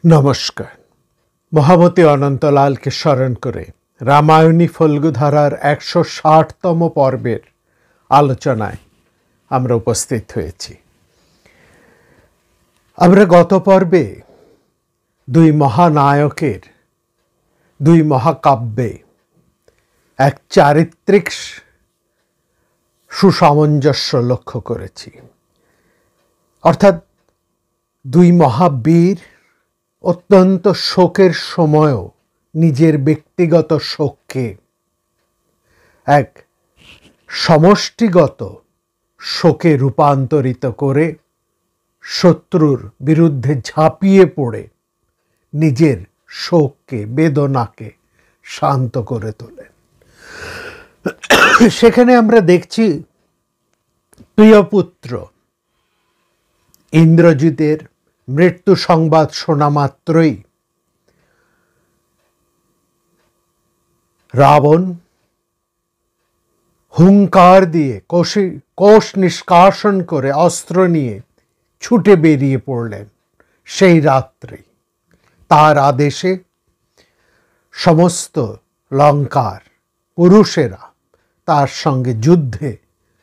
নমস্কার। মহামতি অনন্তলালকে স্মরণ করে রামায়ণী ফল্গুধারার ১৬০তম পর্বের আলোচনায় আমরা উপস্থিত হয়েছি। আমরা গত পর্বে দুই মহানায়কের দুই মহাকাব্যে এক চারিত্রিক সুসামঞ্জস্য লক্ষ্য করেছি। অর্থাৎ দুই মহাবীর অত্যন্ত শোকের সময়ও নিজের ব্যক্তিগত শোককে এক সমষ্টিগত শোকে রূপান্তরিত করে শত্রুর বিরুদ্ধে ঝাঁপিয়ে পড়ে নিজের শোককে, বেদনাকে শান্ত করে তোলেন। সেখানে আমরা দেখছি প্রিয়পুত্র ইন্দ্রজিতের মৃত্যু সংবাদ শোনা মাত্রই রাবণ হুঙ্কার দিয়ে কোষ নিষ্কাশন করে অস্ত্র নিয়ে ছুটে বেরিয়ে পড়লেন। সেই রাত্রে তার আদেশে সমস্ত লঙ্কার পুরুষেরা তার সঙ্গে যুদ্ধে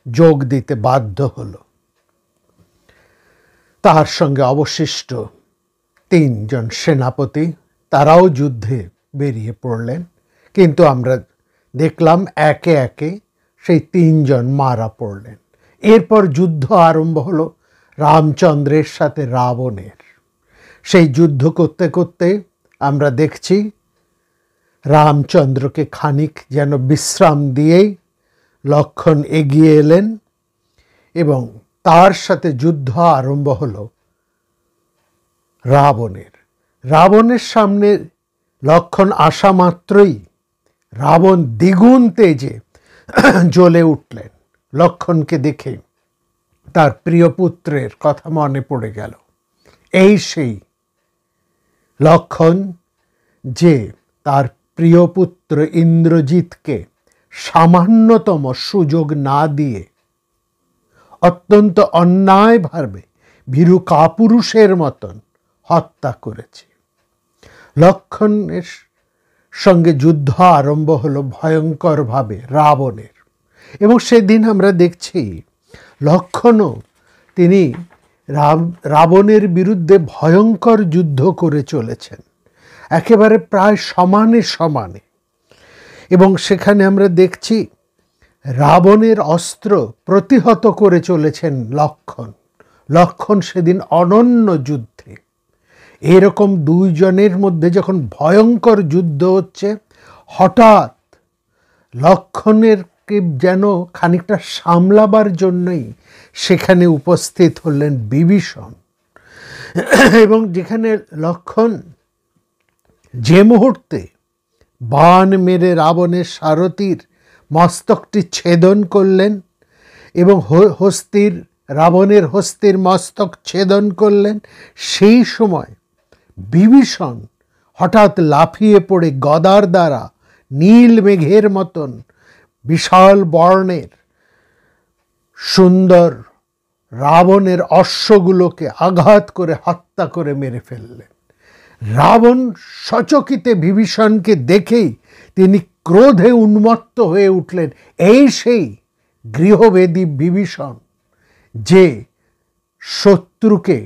যোগ দিতে বাধ্য হলো। তার সঙ্গে অবশিষ্ট ৩ জন সেনাপতি তারাও যুদ্ধে বেরিয়ে পড়লেন, কিন্তু আমরা দেখলাম একে একে সেই ৩ জন মারা পড়লেন। এরপর যুদ্ধ আরম্ভ হলো রামচন্দ্রের সাথে রাবণের। সেই যুদ্ধ করতে করতে আমরা দেখছি রামচন্দ্রকে খানিক যেন বিশ্রাম দিয়েই লক্ষ্মণ এগিয়ে এলেন এবং তার সাথে যুদ্ধ আরম্ভ হলো রাবণের সামনে লক্ষ্মণ আসা মাত্রই রাবণ দ্বিগুণ তেজে জ্বলে উঠলেন। লক্ষ্মণকে দেখে তার প্রিয় পুত্রের কথা মনে পড়ে গেল। এই সেই লক্ষ্মণ যে তার প্রিয় পুত্র ইন্দ্রজিৎকে সামান্যতম সুযোগ না দিয়ে অত্যন্ত অন্যায়ভাবে ভীরু কাপুরুষের মতন হত্যা করেছে। লক্ষ্মণের সঙ্গে যুদ্ধ আরম্ভ হলো ভয়ঙ্করভাবে রাবণের, এবং সেদিন আমরা দেখছি লক্ষ্মণও তিনি রাবণের বিরুদ্ধে ভয়ঙ্কর যুদ্ধ করে চলেছেন, একেবারে প্রায় সমানে সমানে। এবং সেখানে আমরা দেখছি রাবণের অস্ত্র প্রতিহত করে চলেছেন লক্ষ্মণ সেদিন অনন্য যুদ্ধে। এরকম দুইজনের মধ্যে যখন ভয়ঙ্কর যুদ্ধ হচ্ছে, হঠাৎ লক্ষ্মণেরকে যেন খানিকটা সামলাবার জন্যই সেখানে উপস্থিত হলেন বিভীষণ। এবং যেখানে লক্ষ্মণ যে মুহূর্তে বাণ মেরে রাবণের সারথীর মস্তকটি ছেদন করলেন এবং রাবণের হস্তির মস্তক ছেদন করলেন, সেই সময় বিভীষণ হঠাৎ লাফিয়ে পড়ে গদার দ্বারা নীল মেঘের মতন বিশাল বর্ণের সুন্দর রাবণের অশ্বগুলোকে আঘাত করে হত্যা করে মেরে ফেললেন। রাবণ সচকিতে বিভীষণকে দেখেই তিনি ক্রোধে উন্মত্ত হয়ে উঠলেন। এই সেই গৃহভেদী বিভীষণ যে শত্রুকে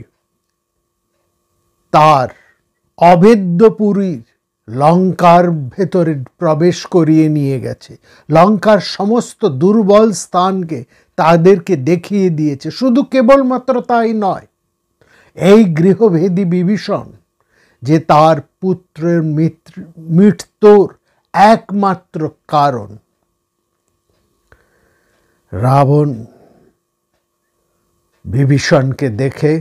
তার অভেদ্যপুরীর লঙ্কার ভেতরে প্রবেশ করিয়ে নিয়ে গেছে, লঙ্কার সমস্ত দুর্বল স্থানকে তাদেরকে দেখিয়ে দিয়েছে। শুধু কেবলমাত্র তাই নয়, এই গৃহভেদী বিভীষণ যে তার পুত্রের মৃত্যুর একমাত্র কারণ। রাবণ বিভীষণকে দেখে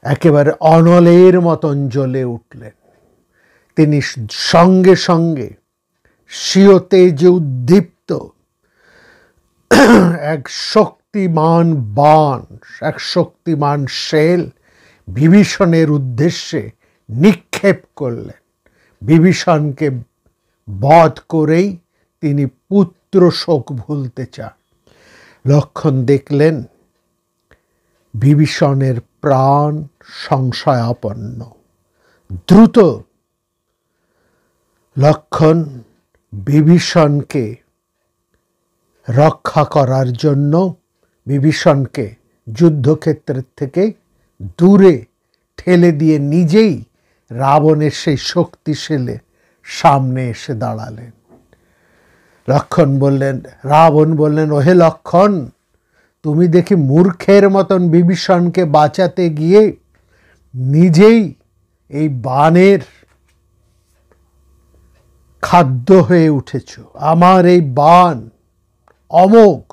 একেবারে অনলের মতন জ্বলে উঠলেন। তিনি সঙ্গে সঙ্গে স্বীয় তেজে উদ্দীপ্ত এক শক্তিমান বাণ, এক শক্তিমান শেল বিভীষণের উদ্দেশ্যে নিক্ষেপ করলেন। বিভীষণকে বধ করেই তিনি পুত্র শোক ভুলতে চান। লক্ষ্মণ দেখলেন বিভীষণের প্রাণ সংশয়াপন্ন। দ্রুত লক্ষ্মণ বিভীষণকে রক্ষা করার জন্য বিভীষণকে যুদ্ধক্ষেত্রের থেকে দূরে ঠেলে দিয়ে নিজেই রাবণের সেই শক্তিশালী সামনে এসে দাঁড়ালেন। রাবণ বললেন, ওহে লক্ষ্মণ, তুমি দেখি মূর্খের মতন বিভীষণকে বাঁচাতে গিয়ে নিজেই এই বাণের খাদ্য হয়ে উঠেছ। আমার এই বাণ অমোঘ,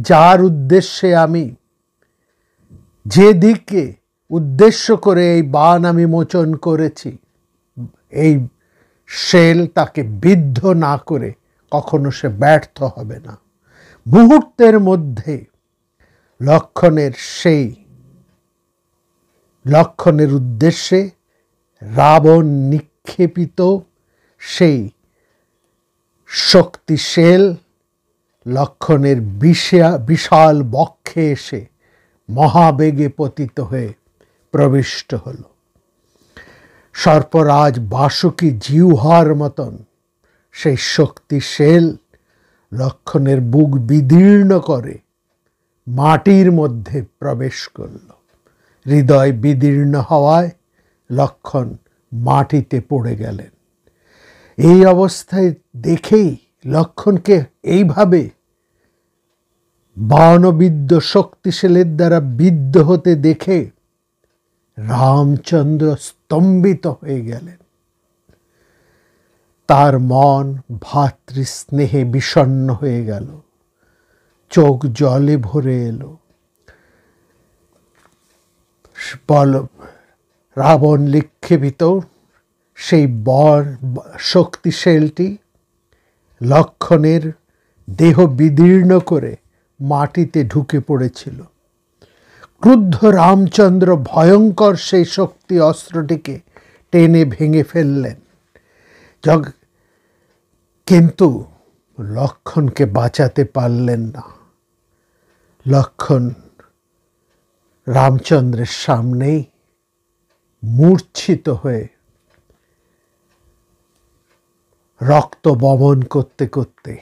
যার উদ্দেশ্যে আমি যে দিকে উদ্দেশ্য করে এই বাণ আমি মোচন করেছি, এই শেল তাকে বিদ্ধ না করে কখনো সে ব্যর্থ হবে না। মুহূর্তের মধ্যে লক্ষ্মণের উদ্দেশ্যে রাবণ নিক্ষেপিত সেই শক্তিশাল লক্ষ্মণের বিশাল বক্ষে এসে মহাবেগে পতিত হয়ে প্রবিষ্ট হল। সর্পরাজ বাসুকী জিহ্বার মতন সেই শক্তিশাল লক্ষ্মণের বুক বিদীর্ণ করে মাটির মধ্যে প্রবেশ করল। হৃদয় বিদীর্ণ হওয়ায় লক্ষ্মণ মাটিতে পড়ে গেলেন। এই অবস্থায় দেখেই লক্ষ্মণকে এইভাবে বাণবিদ্ধ শক্তিশালীর দ্বারা বিদ্ধ হতে দেখে রামচন্দ্র স্তম্ভিত হয়ে গেলেন। তার মন ভাতৃস্নেহে বিষণ্ণ হয়ে গেল, চোখ জলে ভরে এলো। রাবণ নিক্ষেপিত সেই শক্তিশালটি লক্ষ্মণের দেহ বিদীর্ণ করে মাটিতে ঢুকে পড়েছিল। ক্রুদ্ধ রামচন্দ্র ভয়ঙ্কর সেই শক্তি অস্ত্রটিকে টেনে ভেঙে ফেললেন, কিন্তু লক্ষ্মণকে বাঁচাতে পারলেন না। লক্ষ্মণ রামচন্দ্রের সামনেই মূর্ছিত হয়ে রক্ত বমন করতে করতে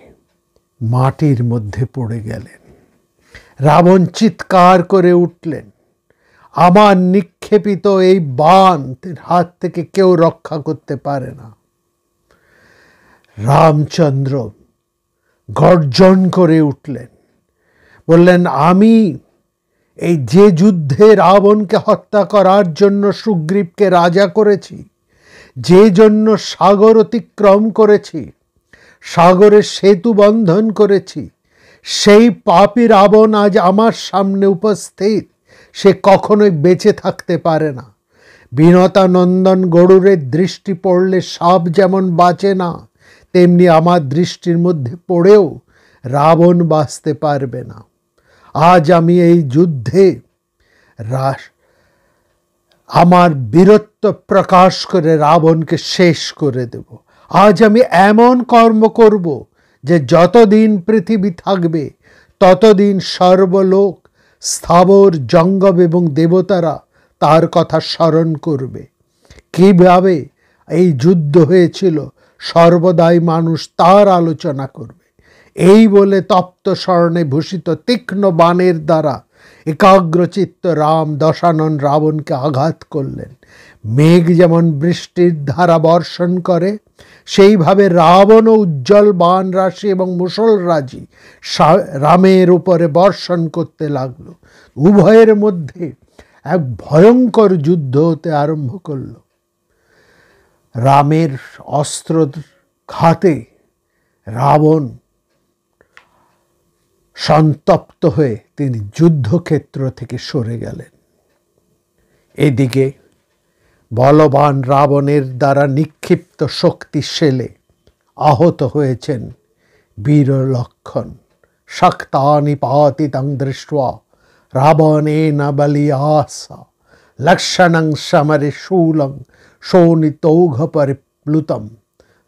মাটির মধ্যে পড়ে গেলেন। রাবণ চিৎকার করে উঠলেন, আমার নিক্ষেপিত এই বাণ হাত থেকে কেউ রক্ষা করতে পারে না। রামচন্দ্র গর্জন করে উঠলেন, বললেন, আমি এই যে যুদ্ধে রাবণকে হত্যা করার জন্য সুগ্রীবকে রাজা করেছি, যে জন্য সাগর অতিক্রম করেছি, সাগরের সেতু বন্ধন করেছি, সেই পাপী রাবণ আজ আমার সামনে উপস্থিত। সে কখনোই বেঁচে থাকতে পারে না। বিনতা নন্দন গরুরের দৃষ্টি পড়লে সাপ যেমন বাঁচে না, তেমনি আমার দৃষ্টির মধ্যে পড়েও রাবণ বাঁচতে পারবে না। আজ আমি এই যুদ্ধে আমার বীরত্ব প্রকাশ করে রাবণকে শেষ করে দেব। আজ আমি এমন কর্ম করব যে যতদিন পৃথিবী থাকবে ততদিন সর্বলোক, স্থাবর, জঙ্গম এবং দেবতারা তার কথা স্মরণ করবে। কিভাবে এই যুদ্ধ হয়েছিল সর্বদাই মানুষ তার আলোচনা করবে। এই বলে তপ্ত স্বর্ণে ভূষিত তীক্ষ্ণ বাণের দ্বারা একাগ্রচিত্ত রাম দশানন রাবণকে আঘাত করলেন। মেঘ যেমন বৃষ্টির ধারা বর্ষণ করে, সেইভাবে রাবণও উজ্জ্বল বাণ রাশি এবং মুষলরাজি রামের উপরে বর্ষণ করতে লাগলো। উভয়ের মধ্যে এক ভয়ঙ্কর যুদ্ধ হতে আরম্ভ করল। রামের অস্ত্র ঘাতে রাবণ সন্তপ্ত হয়ে তিনি যুদ্ধক্ষেত্র থেকে সরে গেলেন। এদিকে বলবান রাবণের দ্বারা নিক্ষিপ্ত শক্তিশালে আহত হয়েছেন বীর লক্ষ্মণ। শক্তানি পাতিতং দৃष्ट्वा রাবণেন বলিয়াসা লক্ষণং সমরে শূলং শোণিতৌঘ পরিপ্লুতম।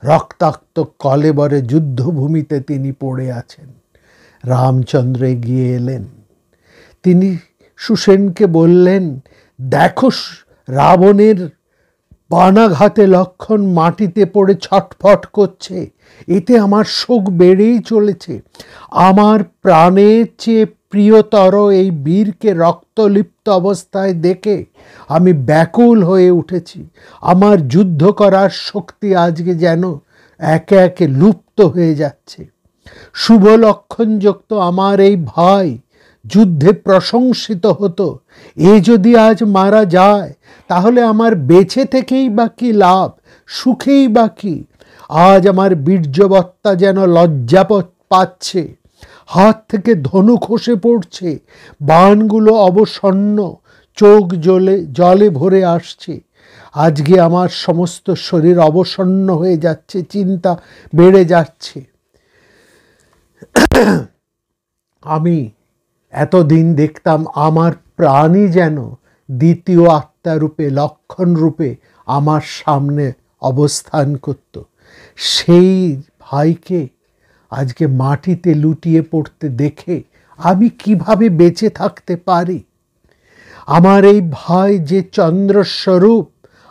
রক্তাক্ত কলেবরে যুদ্ধভূমিতে তিনি পড়ে আছেন। রামচন্দ্র এগিয়ে এলেন। তিনি সুসেনকে বললেন, দেখো রাবণের বানাঘাতে লক্ষণ মাটিতে পড়ে ছটফট করছে। এতে আমার শোক বেড়েই চলেছে। আমার প্রাণের চেয়ে প্রিয়তর এই বীরকে রক্তলিপ্ত অবস্থায় দেখে আমি ব্যাকুল হয়ে উঠেছি। আমার যুদ্ধ করার শক্তি আজকে যেন একে একে লুপ্ত হয়ে যাচ্ছে। শুভ লক্ষণযুক্ত আমার এই ভাই যুদ্ধে প্রশংসিত হতো। এ যদি আজ মারা যায় তাহলে আমার বেঁচে থেকেই বা কি লাভ, সুখেই বা কি। আজ আমার বীর্যবত্তা যেন লজ্জা পাচ্ছে, হাত থেকে ধনু খসে পড়ছে, বাণগুলো অবসন্ন, চোখ জলে ভরে আসছে। আজকে আমার সমস্ত শরীর অবসন্ন হয়ে যাচ্ছে, চিন্তা বেড়ে যাচ্ছে। আমি এতদিন দেখতাম আমার প্রাণই যেন দ্বিতীয় আত্মারূপে, লক্ষণ রূপে আমার সামনে অবস্থান করত। সেই ভাইকে আজকে মাটিতে লুটিয়ে পড়তে দেখে আমি কিভাবে বেঁচে থাকতে পারি? আমার এই ভাই যে চন্দ্রস্বরূপ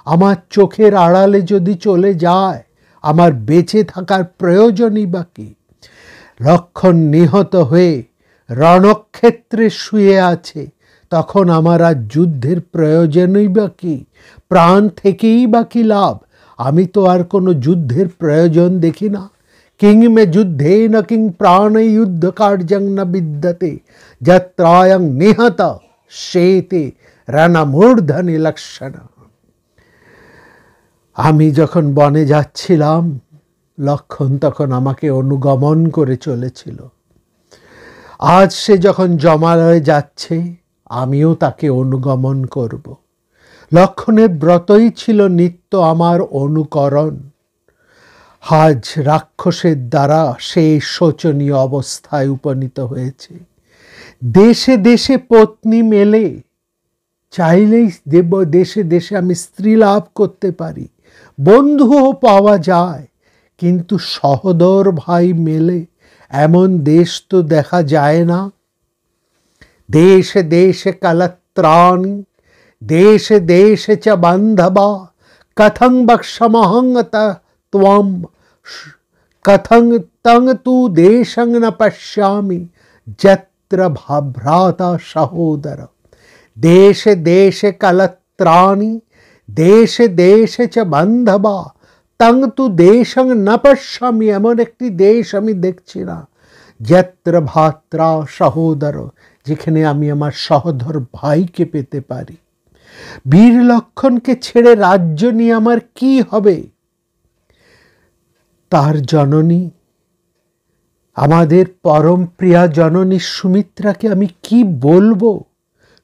আমার চোখের আড়ালে যদি চলে যায়, আমার বেঁচে থাকার প্রয়োজনই বা কি? লক্ষণ নিহত হয়ে রণক্ষেত্রে শুয়ে আছে, তখন আমার আর যুদ্ধের প্রয়োজনই বা কি? প্রাণ থেকেই বা কি লাভ? আমি তো আর কোনো যুদ্ধের প্রয়োজন দেখি না। কিং মে যুদ্ধে না কিং প্রাণে যুদ্ধ কার্যং না বিদ্যতে যত্রায়ং নিহত সেতে রণমূর্ধনি লক্ষণ। আমি যখন বনে যাচ্ছিলাম, লক্ষণ তখন আমাকে অনুগমন করে চলেছিল। আজ সে যখন জমালয়ে যাচ্ছে, আমিও তাকে অনুগমন করব। লক্ষণের ব্রতই ছিল নিত্য আমার অনুকরণ। আজ রাক্ষসের দ্বারা সেই শোচনীয় অবস্থায় উপনীত হয়েছে। দেশে দেশে পত্নী মেলে, চাইলেই দেশে দেশে আমি স্ত্রী লাভ করতে পারি, বন্ধুও পাওয়া যায়, কিন্তু সহোদর ভাই মেলে এমন দেশ তো দেখা যায় না। দেশে দেশে কলত্রাণি দেশে দেশে চ বান্ধবা কথং বক্ষ্যমহং ত্বম কথং তং তু দেশং ন পশ্যামি যত্র ভ্রাতা সহোদর। দেশে দেশে কলত্রাণি দেশে দেশে চ বান্ধবা তং তু দেশং ন পশ্যামি। এমন একটি দেশ আমি দেখছি না যত্র ভ্রাতা সহোদর, যেখানে আমি আমার সহোদর ভাইকে পেতে পারি। বীর লক্ষণকে ছেড়ে রাজ্য নিয়ে আমার কি হবে? তার জননী, আমাদের পরম প্রিয়া জননী সুমিত্রাকে আমি কি বলবো?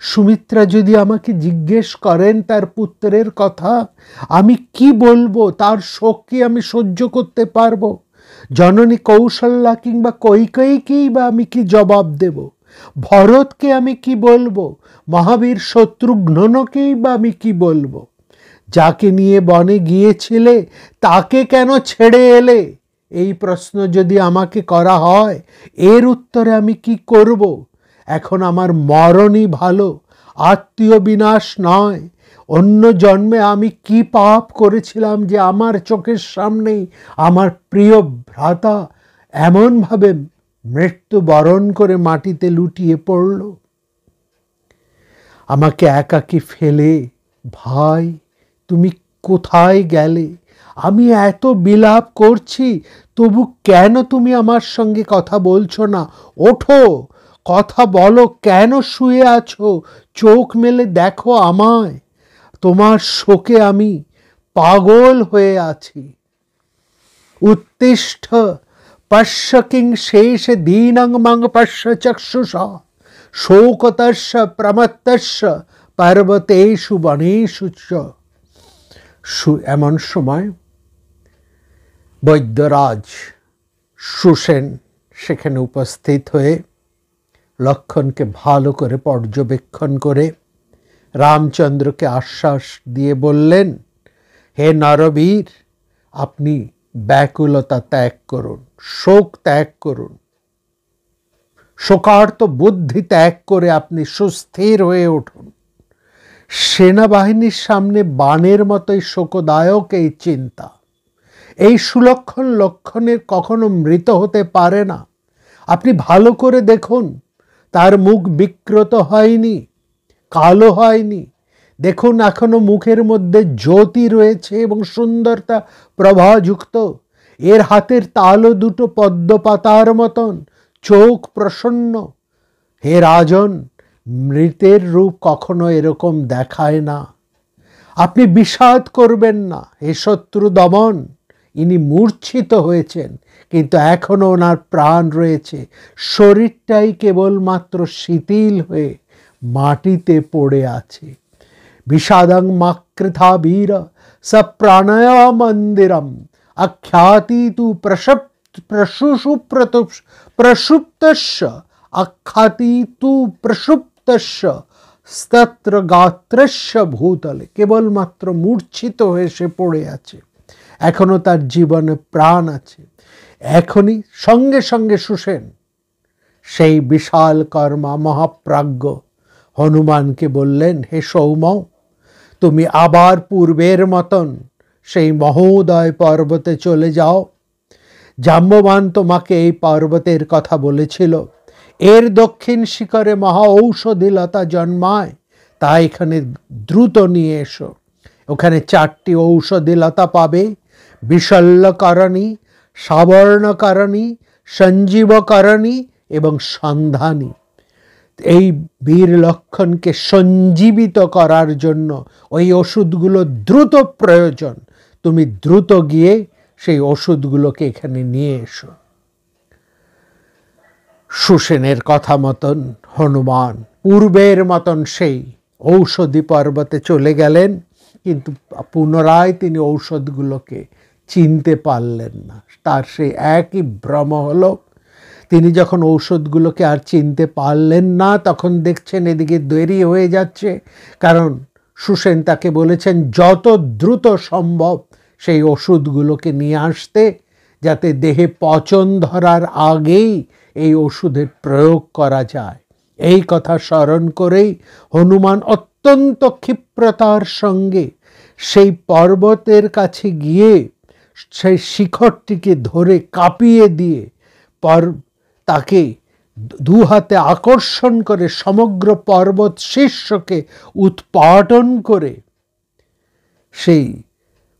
সুমিত্রা যদি আমাকে জিজ্ঞেস করেন তার পুত্রের কথা, আমি কি বলবো? তার শোক কি আমি সহ্য করতে পারবো? জননী কৌশল্যা কিংবা কৈকেয়ীকেই বা আমি কি জবাব দেব? ভরতকে আমি কি বলবো? মহাবীর শত্রুঘ্নকেই বা আমি কি বলবো? যাকে নিয়ে বনে গিয়েছিলে তাকে কেন ছেড়ে এলে? এই প্রশ্ন যদি আমাকে করা হয়, এর উত্তরে আমি কি করব? এখন আমার মরণই ভালো, আত্মীয় বিনাশ নয়। অন্য জন্মে আমি কি পাপ করেছিলাম যে আমার চোখের সামনেই আমার প্রিয় ভ্রাতা এমনভাবে মৃত্যু বরণ করে মাটিতে লুটিয়ে পড়ল? আমাকে একাকী ফেলে ভাই তুমি কোথায় গেলে? আমি এত বিলাপ করছি, তবু কেন তুমি আমার সঙ্গে কথা বলছো না? ওঠো, কথা বলো। কেন শুয়ে আছো? চোখ মেলে দেখো আমায়। তোমার শোকে আমি পাগল হয়ে আছি। উত্তিষ্ঠ পশ্য কিং শেষ দীনং মং পশ্য চক্ষুষা শোকতস্য প্রমত্তস্য পর্বতেষু বনেষু চ। এমন সময় বৈদ্যরাজ সুসেন সেখানে উপস্থিত হয়ে লক্ষণকে ভালো করে পর্যবেক্ষণ করে রামচন্দ্রকে আশ্বাস দিয়ে বললেন, হে নরবীর, আপনি ব্যাকুলতা ত্যাগ করুন, শোক ত্যাগ করুন, শোকার্ত বুদ্ধি ত্যাগ করে আপনি সুস্থির হয়ে উঠুন। সেনাবাহিনীর সামনে বানের মতোই শোকদায়ক এই চিন্তা। এই সুলক্ষণ লক্ষণের কখনো মৃত হতে পারে না। আপনি ভালো করে দেখুন, তার মুখ বিকৃত হয়নি, কালো হয়নি। দেখুন এখনো মুখের মধ্যে জ্যোতি রয়েছে এবং সুন্দরতা প্রভাযুক্ত। এর হাতের তালু দুটো পদ্ম পাতার মতন, চোখ প্রসন্ন। হে রাজন, মৃতের রূপ কখনো এরকম দেখায় না। আপনি বিষাদ করবেন না হে শত্রু দমন। ইনি মূর্ছিত হয়েছেন, কিন্তু এখনো ওনার প্রাণ রয়েছে। শরীরটাই কেবলমাত্র শিথিল হয়ে মাটিতে পড়ে আছে। বিষাদং মাকৃথা বীর স প্রাণয়া মন্দিরম আখ্যাতি তু প্রসুপ্তস্য আখ্যাতি তু প্রসুপ্তস্য স্তত্র গাত্রস্য ভূতলে। কেবলমাত্র মূর্ছিত হয়ে সে পড়ে আছে, এখনো তার জীবনে প্রাণ আছে। এখনই সঙ্গে সঙ্গে সুসেন সেই বিশাল কর্মা মহাপ্রাজ্ঞ হনুমানকে বললেন, হে সৌম, তুমি আবার পূর্বের মতন সেই মহোদয় পর্বতে চলে যাও। জাম্ববান তোমাকে এই পর্বতের কথা বলেছিল। এর দক্ষিণ শিখরে মহা ঔষধিলতা জন্মায়, তা এখানে দ্রুত নিয়ে এসো। ওখানে 4টি ঔষধিলতা পাবে: বিশল্যকরণী, সাবর্ণকরণী, সঞ্জীবকরণী এবং সন্ধানী। এই বীর লক্ষণকে সঞ্জীবিত করার জন্য ওই ওষুধগুলো দ্রুত প্রয়োজন। তুমি দ্রুত গিয়ে সেই ওষুধগুলোকে এখানে নিয়ে এসো। সুসেনের কথা মতন হনুমান পূর্বের মতন সেই ঔষধি পর্বতে চলে গেলেন, কিন্তু পুনরায় তিনি ঔষধগুলোকে চিনতে পারলেন না। তার সেই একই ভ্রম হলো। তিনি যখন ঔষধগুলোকে আর চিনতে পারলেন না, তখন দেখছেন এদিকে দেরি হয়ে যাচ্ছে। কারণ সুসেন তাকে বলেছেন যত দ্রুত সম্ভব সেই ওষুধগুলোকে নিয়ে আসতে, যাতে দেহে পচন ধরার আগেই এই ওষুধের প্রয়োগ করা যায়। এই কথা স্মরণ করেই হনুমান অত্যন্ত ক্ষিপ্রতার সঙ্গে সেই পর্বতের কাছে গিয়ে সেই শিখরটিকে ধরে কাঁপিয়ে দিয়ে তাকে দু হাতে আকর্ষণ করে সমগ্র পর্বত শীর্ষকে উৎপাটন করে সেই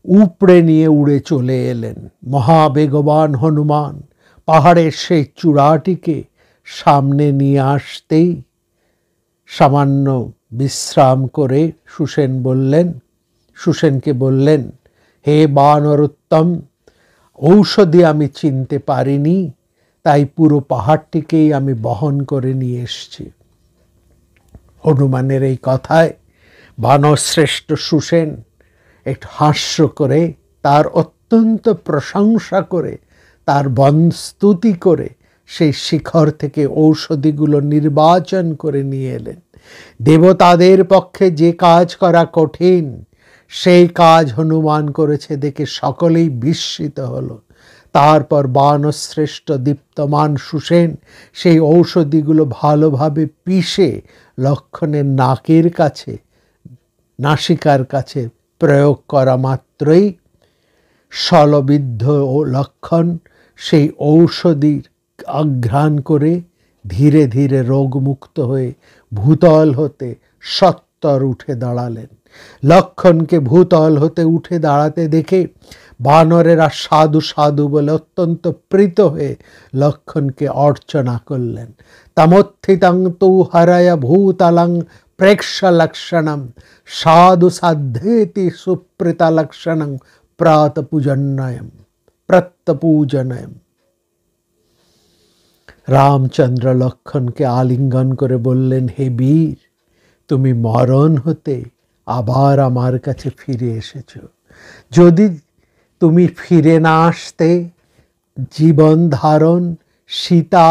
উপড়ে নিয়ে উড়ে চলে এলেন। মহাবেগবান হনুমান পাহাড়ের সেই চূড়াটিকে সামনে নিয়ে আসতেই সামান্য বিশ্রাম করে সুসেনকে বললেন, হে বানরোত্তম, ঔষধি আমি চিনতে পারিনি, তাই পুরো পাহাড়টিকেই আমি বহন করে নিয়ে এসেছি। হনুমানের এই কথায় বানরশ্রেষ্ঠ সুসেন একটু হাস্য করে, তার অত্যন্ত প্রশংসা করে, তার বনস্তুতি করে সেই শিখর থেকে ঔষধিগুলো নির্বাচন করে নিয়ে এলেন। দেবতাদের পক্ষে যে কাজ করা কঠিন, সেই কাজ হনুমান করেছে দেখে সকলেই বিস্মিত হলো। তারপর বানশ্রেষ্ঠ দীপ্তমান সুসেন সেই ঔষধিগুলো ভালোভাবে পিষে লক্ষণের নাসিকার কাছে প্রয়োগ করা মাত্রই শলবিদ্ধ ও লক্ষণ সেই ঔষধির আঘ্রাণ করে ধীরে ধীরে রোগমুক্ত হয়ে ভূতল হতে সত্বর উঠে দাঁড়ালেন। লক্ষণকে ভূতল হতে উঠে দাঁড়াতে দেখে বানরেরা সাধু সাধু বলে অত্যন্ত প্রীত হয়ে লক্ষণকে অর্চনা করলেন। তমোত্থিতং তু হরয় ভূতলং প্রেক্ষ লক্ষণম সাধু সাধ্যেতি সুপ্রীত লক্ষণং প্রত্যপূজনয়ম। রামচন্দ্র লক্ষণকে আলিঙ্গন করে বললেন, হে বীর, তুমি মরণ হতে আবার আমার কাছে ফিরে এসেছ। যদি তুমি ফিরে না আসতে, জীবন ধারণ, সীতা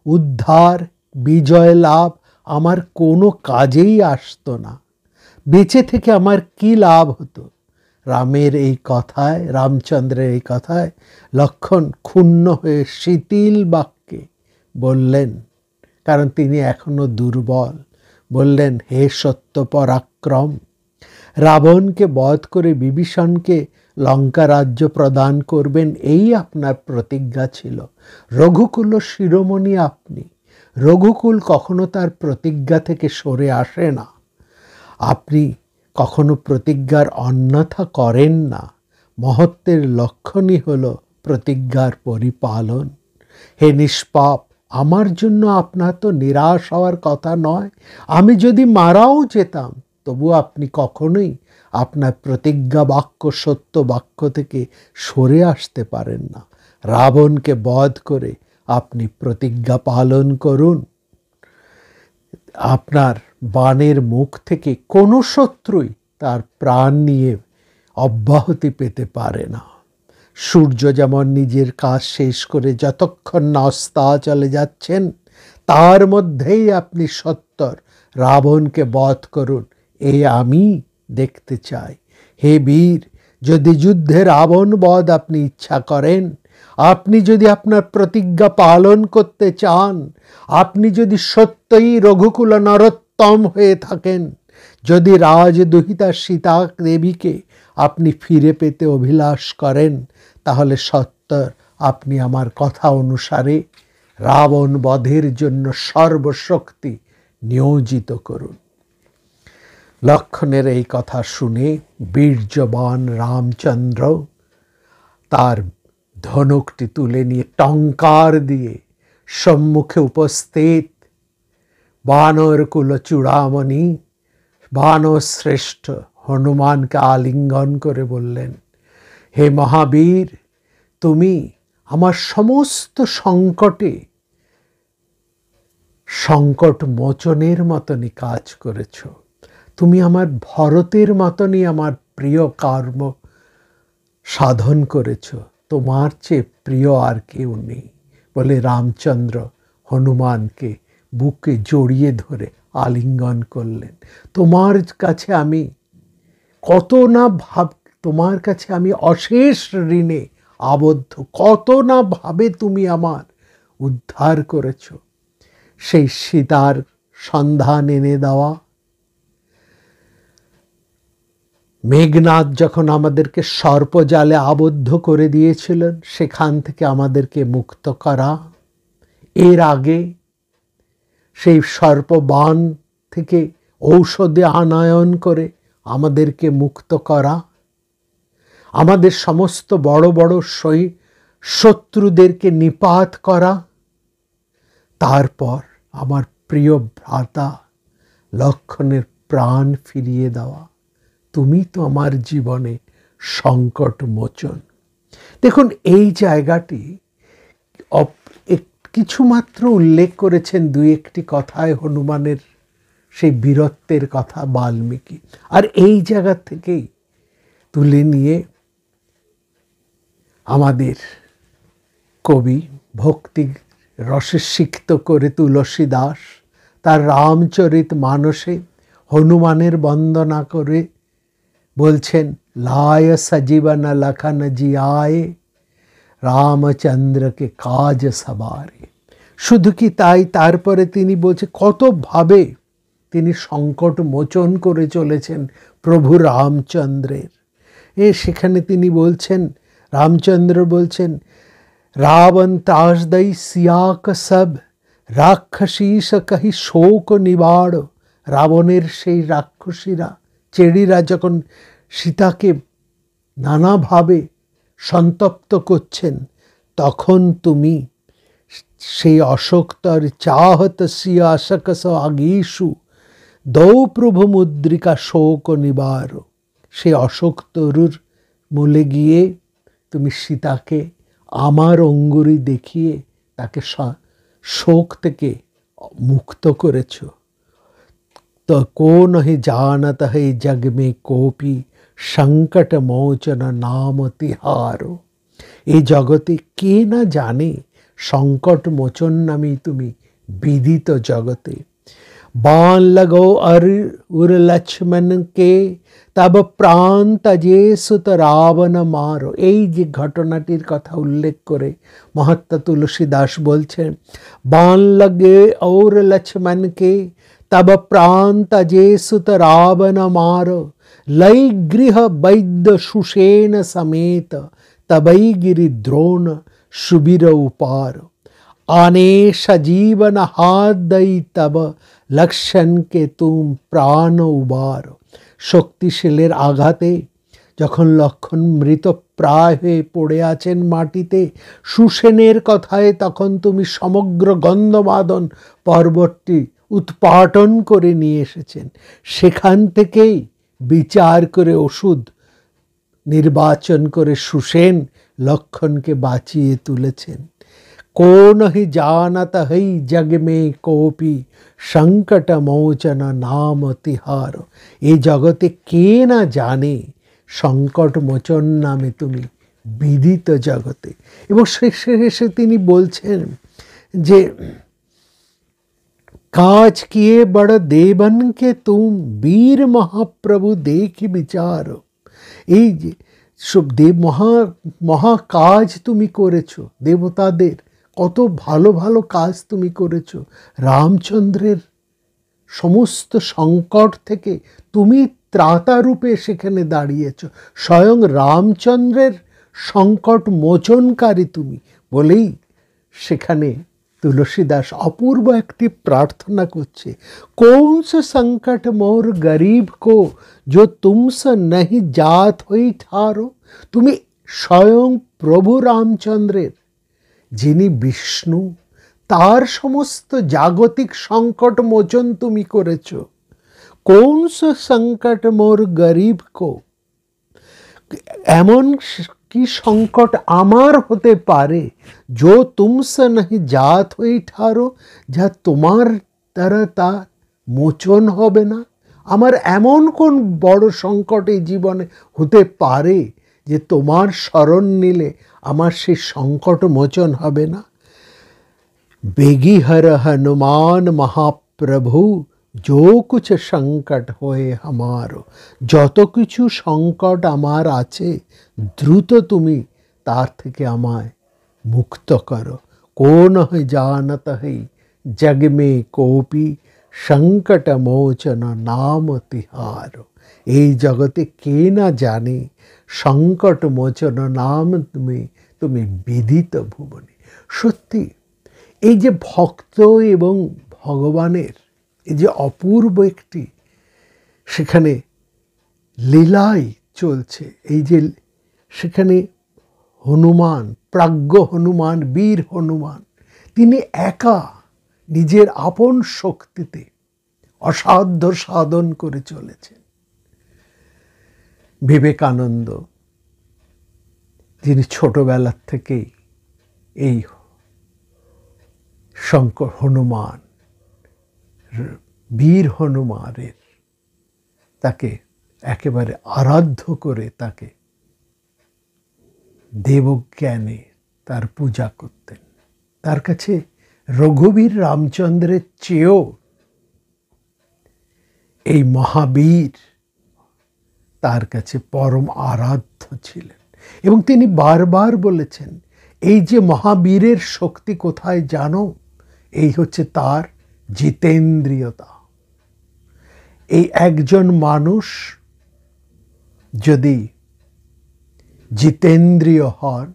উদ্ধার, বিজয় লাভ আমার কোনো কাজেই আসতো না। বেঁচে থেকে আমার কি লাভ হতো? রামচন্দ্রের এই কথায় লক্ষণ ক্ষুণ্ণ হয়ে শিথিল বাক্যে বললেন, কারণ তিনি এখনো দুর্বল, বললেন, হে সত্য পরাক্রম, রাবণকে বধ করে বিভীষণকে লঙ্কা রাজ্য প্রদান করবেন, এই আপনার প্রতিজ্ঞা ছিল। রঘুকুল শিরোমণি আপনি, রঘুকুল কখনো তার প্রতিজ্ঞা থেকে সরে আসে না। আপনি কখনো প্রতিজ্ঞার অন্যথা করেন না। মহত্বের লক্ষণই হল প্রতিজ্ঞার পরিপালন। হে নিষ্পাপ, আমার জন্য আপনার তো নিরাশ হওয়ার কথা নয়। আমি যদি মারাও যেতাম, তবু আপনি কখনোই আপনার প্রতিজ্ঞা বাক্য, সত্য বাক্য থেকে সরে আসতে পারেন না। রাবণকে বধ করে আপনি প্রতিজ্ঞা পালন করুন। আপনার বাণের মুখ থেকে কোনো শত্রুই তার প্রাণ নিয়ে অব্যাহতি পেতে পারে না। সূর্য যেমন নিজের কাজ শেষ করে যতক্ষণ না অস্তাচলে যাচ্ছেন, তার মধ্যেই আপনি সত্তর রাবণকে বধ করুন, এ আমি দেখতে চাই। হে বীর, যদি যুদ্ধে রাবণ বধ আপনি ইচ্ছা করেন, আপনি যদি আপনার প্রতিজ্ঞা পালন করতে চান, আপনি যদি সত্যই রঘুকুল নরোত্তম হয়ে থাকেন, যদি রাজদুহিতা সীতা দেবীকে আপনি ফিরে পেতে অভিলাষ করেন, তাহলে সত্তর আপনি আমার কথা অনুসারে রাবণ বধের জন্য সর্বশক্তি নিয়োজিত করুন। লক্ষ্মণের এই কথা শুনে বীর্যবান রামচন্দ্র তার ধনুকটি তুলে নিয়ে টঙ্কার দিয়ে সম্মুখে উপস্থিত বানর কুল চূড়ামণি, বানর শ্রেষ্ঠ হনুমানকে আলিঙ্গন করে বললেন, হে মহাবীর, তুমি আমার সমস্ত সংকট মোচনের মতনই কাজ করেছ। তুমি আমার ভরতের মতনই আমার প্রিয় কর্ম সাধন করেছ। তোমার চেয়ে প্রিয় আর কেউ নেই। বলে রামচন্দ্র হনুমানকে বুকে জড়িয়ে ধরে আলিঙ্গন করলেন। তোমার কাছে আমি তোমার কাছে আমি অশেষ ঋণে আবদ্ধ। কত না ভাবে তুমি আমার উদ্ধার করেছ। সেই সীতার সন্ধান এনে দেওয়া, মেঘনাদ যখন আমাদেরকে সর্পজালে আবদ্ধ করে দিয়েছিলেন, সেখান থেকে আমাদেরকে মুক্ত করা, এর আগে সেই সর্পবাণ থেকে ঔষধে আনয়ন করে আমাদেরকে মুক্ত করা, আমাদের সমস্ত বড় বড় শত্রুদেরকে নিপাত করা, তারপর আমার প্রিয় ভ্রাতা লক্ষ্মণের প্রাণ ফিরিয়ে দেওয়া। তুমি তো আমার জীবনে সংকট মোচন। দেখুন, এই জায়গাটি কিছুমাত্র উল্লেখ করেছেন দুই একটি কথায় হনুমানের সেই বীরত্বের কথা বাল্মীকি, আর এই জায়গা থেকেই তুলে নিয়ে আমাদের কবি ভক্তি রসে সিক্ত করে তুলসীদাস তার রামচরিত মানসে হনুমানের বন্দনা করে বলছেন, লায় সজীবন লখন জিয়ায়ে রামচন্দ্রকে কাজ সবারে। শুধু কি তাই, তারপরে তিনি বলছে কতভাবে তিনি সংকট মোচন করে চলেছেন প্রভু রামচন্দ্রের। সেখানে তিনি বলছেন, রামচন্দ্র বলছেন, রাবণ ত্রাসদই সিয়াক সব রাক্ষসীস কহি শোক নিবাড়। রাবণের সেই রাক্ষসীরা, চেড়িরা যখন সীতাকে নানাভাবে সন্তপ্ত করছেন, তখন তুমি সেই অশোকতর চাহত সিয়া সকস আগীষু দৌ প্রভু মুদ্রিকা শোক নিবার। সেই অশোক তরুর মূলে গিয়ে তুমি সীতাকে আমার অঙ্গুরি দেখিয়ে তাকে শোক থেকে মুক্ত করেছ। তো কো নহি জানত হে জগ মে কোপি সংকট মোচন নাম তিহারো। এই জগতে কে না জানে সংকট মোচন নামে তুমি বিদিত জগতে। बाण लगो उर लक्ष्मण के तब प्राण तजे सुत रावण मारो। এই যে ঘটনাটির কথা উল্লেখ করে মহাত্মা তুলসীদাস বলছেন, बाण लगे और लक्ष्मण के तब प्राण तजे सुत रावण मारो। लय गृह वैद्य सुषेण समेत तबई गिरि द्रोण सुबीर उपार आने सजीवन हाथ दई तब लक्षण के तुम प्राण उबार। শক্তিশীলের আঘাতে যখন লক্ষণ মৃত প্রায় হয়ে পড়ে আছেন মাটিতে, সুসেনের কথায় তখন তুমি সমগ্র গন্ধমাদন পর্বতটি উৎপাটন করে নিয়ে এসেছেন। সেখান থেকেই বিচার করে ওষুধ নির্বাচন করে সুসেন লক্ষণকে বাঁচিয়ে তুলেছেন। को नहीं जानत है जग में कोपी संकट मोचन नाम तिहार। এই জগতে কে না জানে সংকট মোচন নামে তুমি বিদিত জগতে। এবং শেষে তিনি বলছেন যে काज किए बड़ देवन के तुम वीर महाप्रभु देख বিচার। এই যে সব দেব মহা কাজ তুমি করেছো, দেবতাদের কত ভালো ভালো কাজ তুমি করেছো। রামচন্দ্রের সমস্ত সংকট থেকে তুমি ত্রাতা রূপে সেখানে দাঁড়িয়েছো। স্বয়ং রামচন্দ্রের সংকট মোচনকারী তুমি বলেই সেখানে तुलसीदास अपूर्व একটি प्रार्थना করছে। कौन सा संकट मोर गरीब को जो तुमसे नहीं जात हुई ठारो। তুমি স্বয়ং প্রভু রামচন্দ্রের, যিনি বিষ্ণু, তার সমস্ত জাগতিক সংকট মোচন তুমি করেছো। कौन सा संकट मोर गरीब को, এমন কি সংকট আমার হতে পারে, जो तुमसे नहीं जात हुई ठारो, যা তোমার দ্বারা তা মোচন হবে না। আমার এমন কোন বড় সংকট এই জীবনে হতে পারে যে তোমার শরণ নিলে আমার সেই সংকট মোচন হবে না। বেগি হর হনুমান মহাপ্রভু जो कुछ সংকট হয়ে আমারো। যত কিছু সংকট আমার আছে দ্রুত তুমি তার থেকে আমায় মুক্ত করো। কোন হয় জানত হই জগ মে কোপি সংকট মোচন নাম তিহার। এই জগতে কে না জানে সংকট মোচন নাম তুমি বিদিত ভুবনে। সত্যি এই যে ভক্ত এবং ভগবানের এই যে অপূর্ব একটি সেখানে লীলাই চলছে, এই যে সেখানে হনুমান, প্রাজ্ঞ হনুমান, বীর হনুমান, তিনি একা নিজের আপন শক্তিতে অসাধ্য সাধন করে চলেছেন। বিবেকানন্দ, যিনি ছোটবেলার থেকেই এই শঙ্কর হনুমান, বীর হনুমানের তাকে একেবারে আরাধ্য করে তাকে দেবজ্ঞানে তার পূজা করতেন। তার কাছে রঘুবীর রামচন্দ্রের চেয়েও এই মহাবীর তার কাছে পরম আরাধ্য ছিলেন। এবং তিনি বারবার বলেছেন, এই যে মহাবীরের শক্তি কোথায় জানো, এই হচ্ছে তার জিতেন্দ্রিয়তা। এই একজন মানুষ যদি জিতেন্দ্রিয় হন,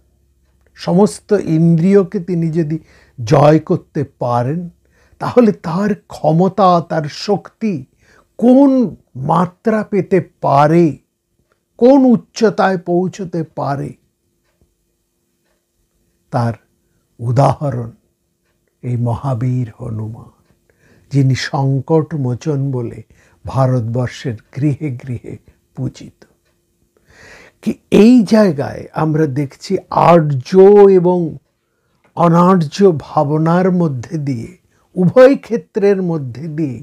সমস্ত ইন্দ্রিয়কে তিনি যদি জয় করতে পারেন, তাহলে তার ক্ষমতা, তার শক্তি কোন মাত্রা পেতে পারে, কোন উচ্চতায় পৌঁছতে পারে, তার উদাহরণ এই মহাবীর হনুমান, যিনি সংকট মোচন বলে ভারতবর্ষের গৃহে গৃহে পূজিত। কি এই জায়গায় আমরা দেখছি আর্য এবং অনার্য ভাবনার মধ্যে দিয়ে, উভয় ক্ষেত্রের মধ্যে দিয়ে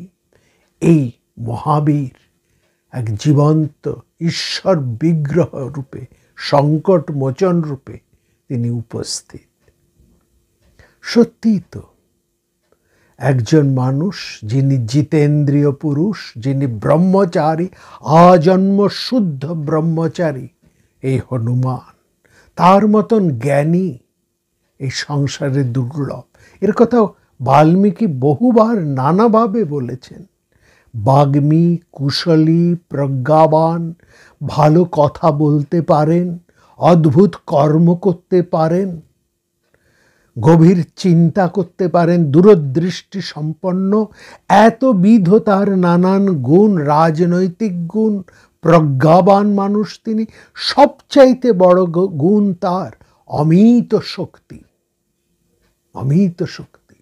এই মহাবীর এক জীবন্ত ঈশ্বর বিগ্রহ রূপে, সংকট মোচন রূপে তিনি উপস্থিত। সত্যিই তো একজন মানুষ যিনি জিতেন্দ্রীয় পুরুষ, যিনি ব্রহ্মচারী, আজন্ম শুদ্ধ ব্রহ্মচারী, এই হনুমান, তার মতন জ্ঞানী এই সংসারে দুর্লভ। এর কথা বাল্মীকি বহুবার নানাভাবে বলেছেন। বাগ্মী, কুশলী, প্রজ্ঞাবান, ভালো কথা বলতে পারেন, অদ্ভুত কর্ম করতে পারেন, গভীর চিন্তা করতে পারেন, দূরদৃষ্টি সম্পন্ন, এতবিধ তার নানান গুণ, রাজনৈতিক গুণ, প্রজ্ঞাবান মানুষ তিনি। সবচাইতে বড় গুণ তার অমিত শক্তি, অমিত শক্তি।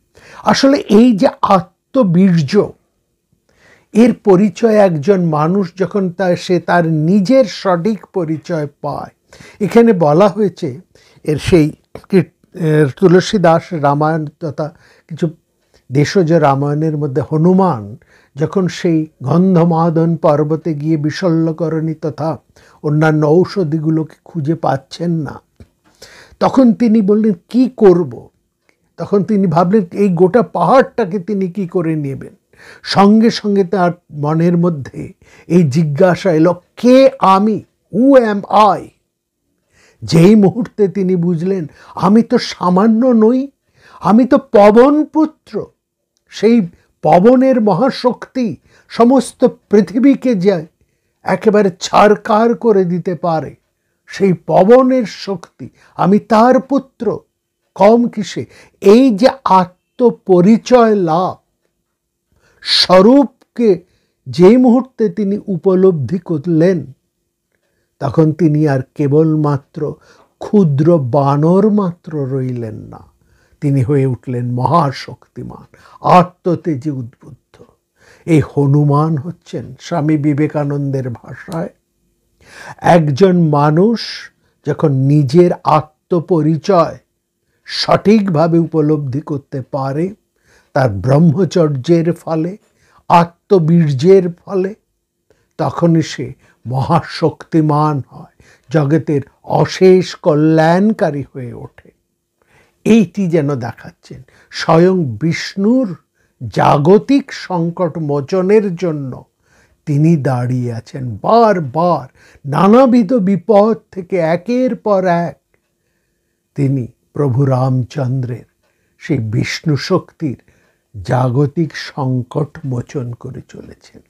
আসলে এই যে আত্মবীর্য, এর পরিচয় একজন মানুষ যখন সে তার নিজের সঠিক পরিচয় পায়। এখানে বলা হয়েছে এর সেই তুলসীদাস রামায়ণ তথা কিছু দেশজ রামায়ণের মধ্যে হনুমান যখন সেই গন্ধমাদন পর্বতে গিয়ে বিশল্যকরণী তথা অন্যান্য ঔষধিগুলোকে খুঁজে পাচ্ছেন না, তখন তিনি বললেন কি করব। তখন তিনি ভাবলেন এই গোটা পাহাড়টাকে তিনি কি করে নেবেন। সঙ্গে সঙ্গে তার মনের মধ্যে এই জিজ্ঞাসা এলো, কে আমি, হু অ্যাম আই। যেই মুহূর্তে তিনি বুঝলেন আমি তো সামান্য নই, আমি তো পবন পুত্র, সেই পবনের মহাশক্তি সমস্ত পৃথিবীকে যে একেবারে ছারকার করে দিতে পারে, সেই পবনের শক্তি, আমি তার পুত্র, কম কিসে। এই যে আত্মপরিচয় লাভ, স্বরূপকে যে মুহূর্তে তিনি উপলব্ধি করলেন, তখন তিনি আর কেবলমাত্র ক্ষুদ্র বানর মাত্র রইলেন না, তিনি হয়ে উঠলেন মহাশক্তিমান, আত্মতেজে উদ্বুদ্ধ। এই হনুমান হচ্ছেন স্বামী বিবেকানন্দের ভাষায় একজন মানুষ যখন নিজের আত্মপরিচয় সঠিকভাবে উপলব্ধি করতে পারে, তার ব্রহ্মচর্যের ফলে, আত্মবীর্যের ফলে, তখনই সে মহাশক্তিমান হয়, জগতের অশেষ কল্যাণকারী হয়ে ওঠে। এইটি যেন দেখাচ্ছেন স্বয়ং বিষ্ণুর জাগতিক সংকট মোচনের জন্য তিনি দাঁড়িয়ে আছেন। বারবার নানাবিধ বিপদ থেকে একের পর এক তিনি প্রভু রামচন্দ্রের সেই বিষ্ণু শক্তির জাগতিক সংকট মোচন করে চলেছেন।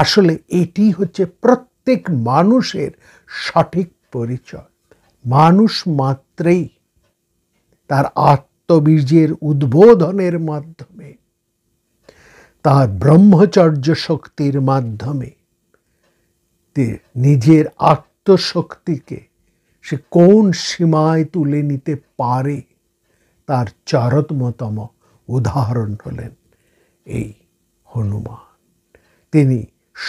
আসলে এটি হচ্ছে প্রত্যেক মানুষের সঠিক পরিচয়। মানুষ মাত্রেই তার আত্মবীর্যের উদ্বোধনের মাধ্যমে, তার ব্রহ্মচর্য শক্তির মাধ্যমে নিজের আত্মশক্তিকে সে কোন সীমায় তুলে নিতে পারে, তার চরমতম উদাহরণ হলেন এই হনুমান। তিনি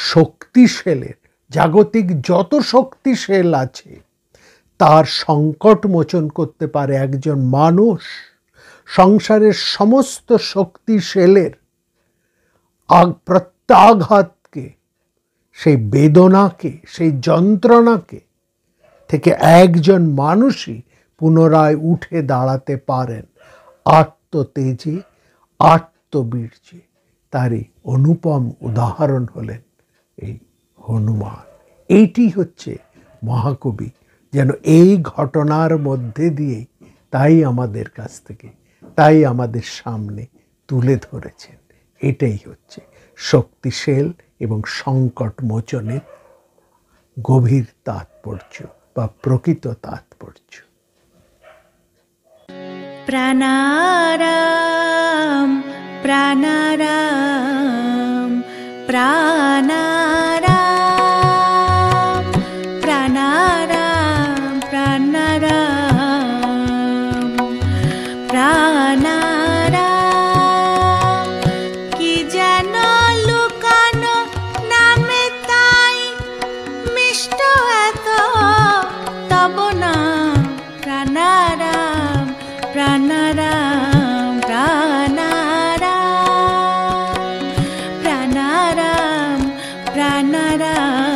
শক্তিশালের, জাগতিক যত শক্তিশাল আছে তার সংকট মোচন করতে পারে একজন মানুষ। সংসারের সমস্ত শক্তিশালের প্রত্যাঘাতকে, সেই বেদনাকে, সেই যন্ত্রণাকে থেকে একজন মানুষই পুনরায় উঠে দাঁড়াতে পারেন আত্মতেজে, আত্মবীর্যে। তারই অনুপম উদাহরণ হলেন এই হনুমান। এইটি হচ্ছে মহাকবি যেন এই ঘটনার মধ্যে দিয়ে তাই আমাদের কাছ থেকে, তাই আমাদের সামনে তুলে ধরেছেন। এটাই হচ্ছে শক্তিশাল এবং সংকট মোচনের গভীর তাৎপর্য বা প্রকৃত তাৎপর্য। প্রাণারাম প্রাণারাম প্রাণারাম প্রাণারাম প্রাণারাম প্রাণারাম, কি যেন লুকানো নামে তাই মিষ্ট এত তব নাম। প্রাণারাম প্রাণারাম প্রাণারাম প্রাণারাম প্রাণারাম